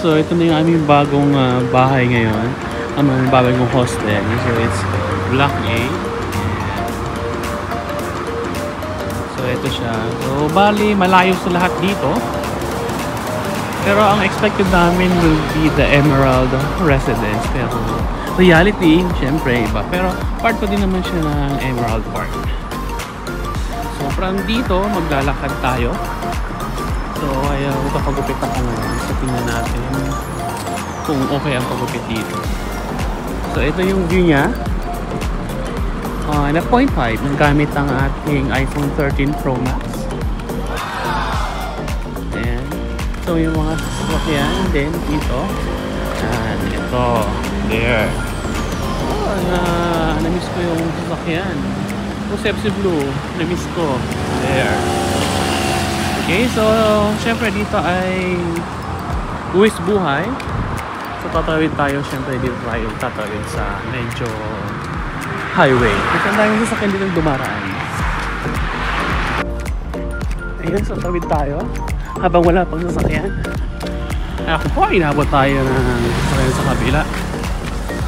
So ito na yung aming bagong bahay ngayon. Ang aming bagong hostel. So it's Block A. So ito siya. So bali malayo sa lahat dito. Pero ang expected namin will be the Emerald Residence. Pero reality, syempre iba. Pero part pa din naman siya ng Emerald Park. So from dito, maglalakad tayo. So ayaw, papagupit ako ngayon. So tingnan natin kung okay ang pagupit dito. So ito yung view niya. Na 0.5 nang gamit ang ating iPhone 13 Pro Max. Ayan. So yung mga sasakyan din dito. Ayan, ito. There. Na-miss ko yung sasakyan. Sepsi Blue. Na-miss ko. There. Okay, so syempre dito ay buwis buhay. So tatawid tayo, syempre dito tayo tatawid sa medyo highway. Kasi ang daming sasakyan dito dumaraan. Ayun, so tawid tayo habang wala pang sasakyan. Ako po, inabot tayo ng sasakyan sa kabila.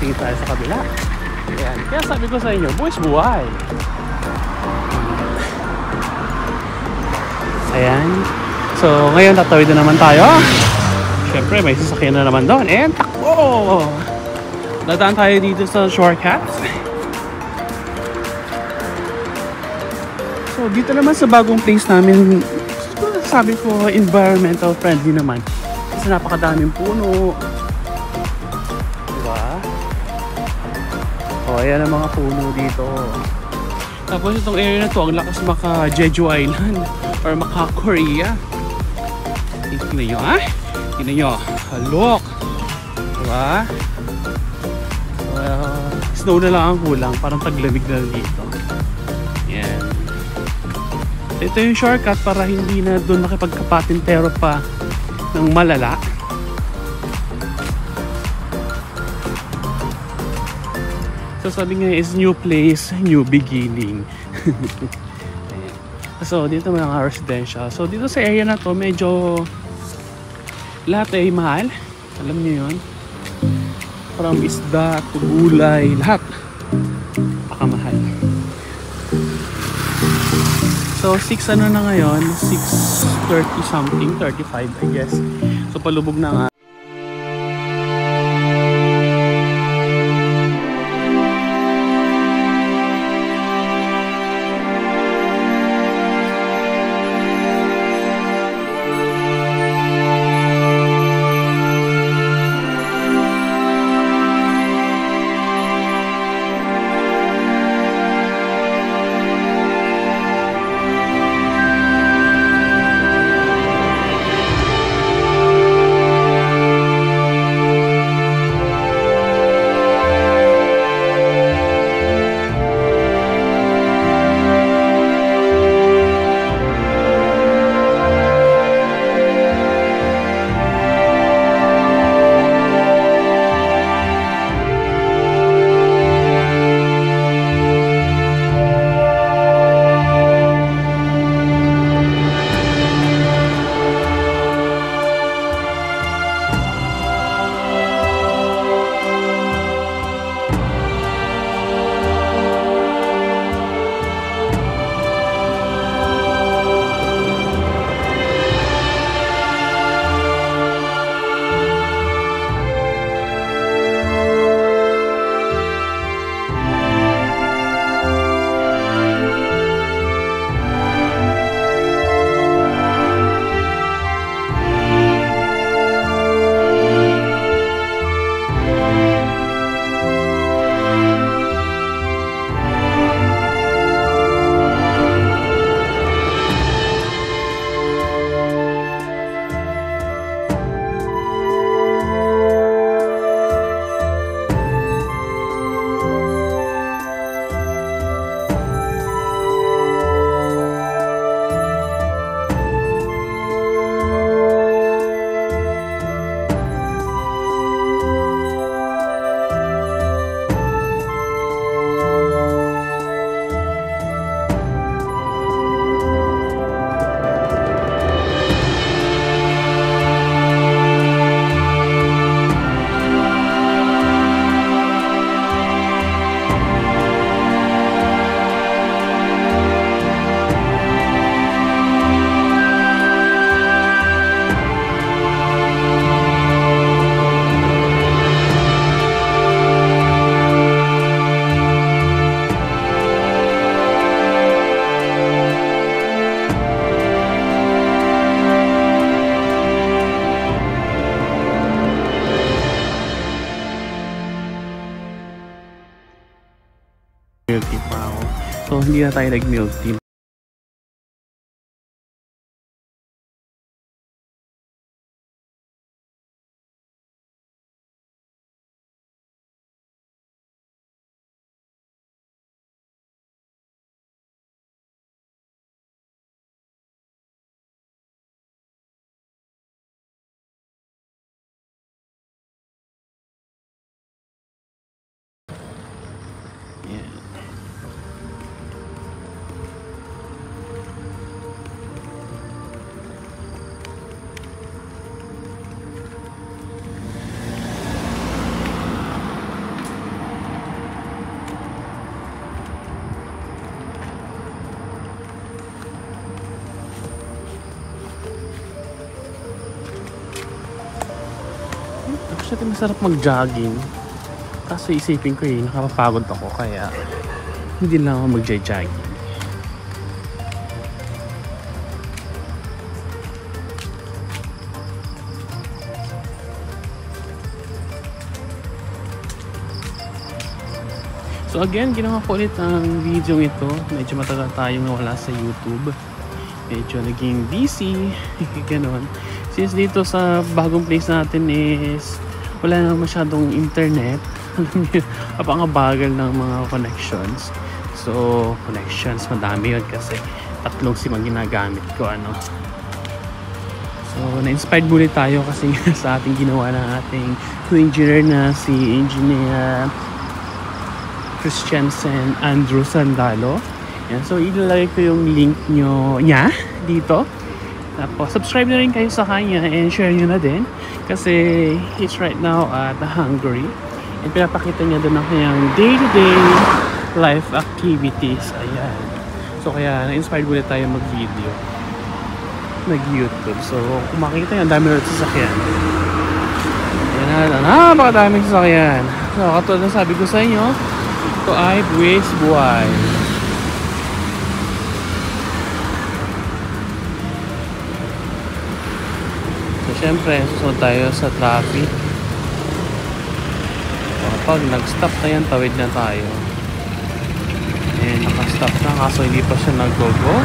Tingin tayo sa kabila. Ayan. Kaya sabi ko sa inyo, buwis buhay. Ayan. So, ngayon tatawid na naman tayo. Siyempre, may sasakyan na naman doon. And takbo! Dadaan tayo dito sa shortcuts. So, dito naman sa bagong place namin, sabi ko, environmental friendly naman. Kasi napakadaming puno. Diba? O, ayan ang mga puno dito. Tapos itong area na to, ang lakas maka Jeju Island or maka Korea. Tingnan nyo, ah? Tingnan nyo. Look! Diba? Snow na lang ang kulang. Parang taglamig na dito. Yan. Ito yung shortcut para hindi na doon nakipagkapatintero pa ng malala. So sabi nga is new place, new beginning. So dito may mga residential. So dito sa area na to medyo lahat ay mahal. Alam niyo yun. From isda to gulay, lahat pakamahal. So 6 ano na ngayon, 6:30 something, 35 I guess. So palubog na nga. hindi na tayo nag-milk tea. Actually, masarap mag-jogging. Kaso isipin ko nakapapagod ako kaya hindi lang ako mag-jogging. So again, ginawa ko ulit ang video ito. Medyo matagal tayong nawala sa YouTube. Medyo naging busy. Ganon. Since dito sa bagong place natin is wala na masyadong internet. Apang-abagal ng mga connections. So, connections, madami yun kasi 3 SIM ang ginagamit ko. So, na-inspired muli tayo kasi sa ating ginawa ng ating engineer na si Engineer Christiansen Andrew Sandalo. Yan. So, ilalagay ko yung link niya dito. Tapos, subscribe na rin kayo sa kanya and share nyo na din. Kasi, he's right now at Hungary. And pinapakita niya doon ang kanyang day-to-day life activities. Ayan. So, kaya na-inspired ulit tayo mag-video. Nag-YouTube. So, kung makikita nyo, ang dami rin sasakyan. Ayan na, napakadaming sasakyan. So, katulad na sabi ko sa inyo, ito ay Buwis Buhay. Siyempre, susunod tayo sa traffic. Kapag nag-stop na yan, tawid na tayo. Naka-stop na kaso hindi pa siya nag-go-go.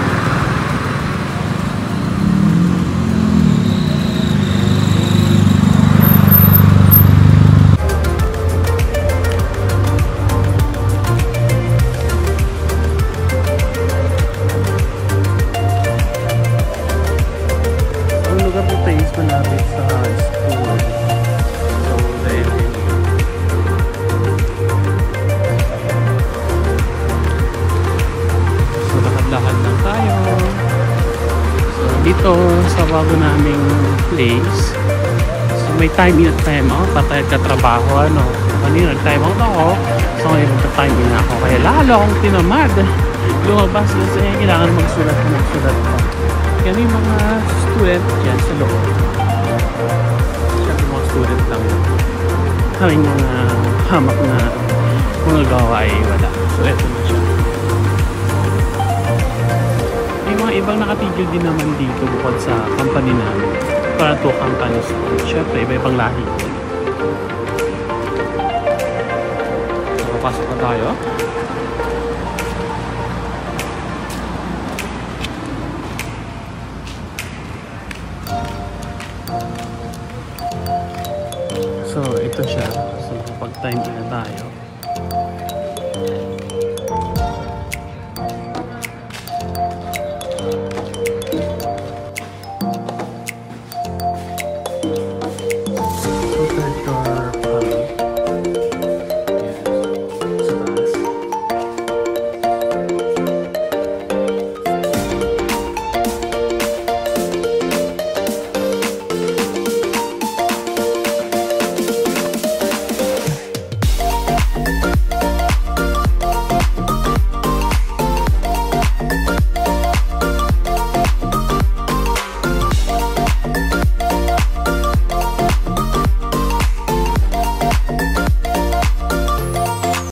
Ang lugar po tayo is malapit sa school. So, dahil lakad lang tayo. So, dito sa bago naming place, so may time in at time out. Patay ka trabaho, kanina nag-time out ako. So, ngayon magka-time in ako. Kaya lalo akong tinamad. Lumabas kasi kailangan magsulat pa. Yan yung mga student yan sa loob. Siyempre mga student lang. Kaming mga hamak na mga gawa ay wala. So, eto na siya. May mga ibang nakatigil din naman dito bukod sa company namin. Para 2 companies. Siyempre, iba-ibang lahi. So, pasok na tayo. So, ito siya. So, makapag-time in na tayo.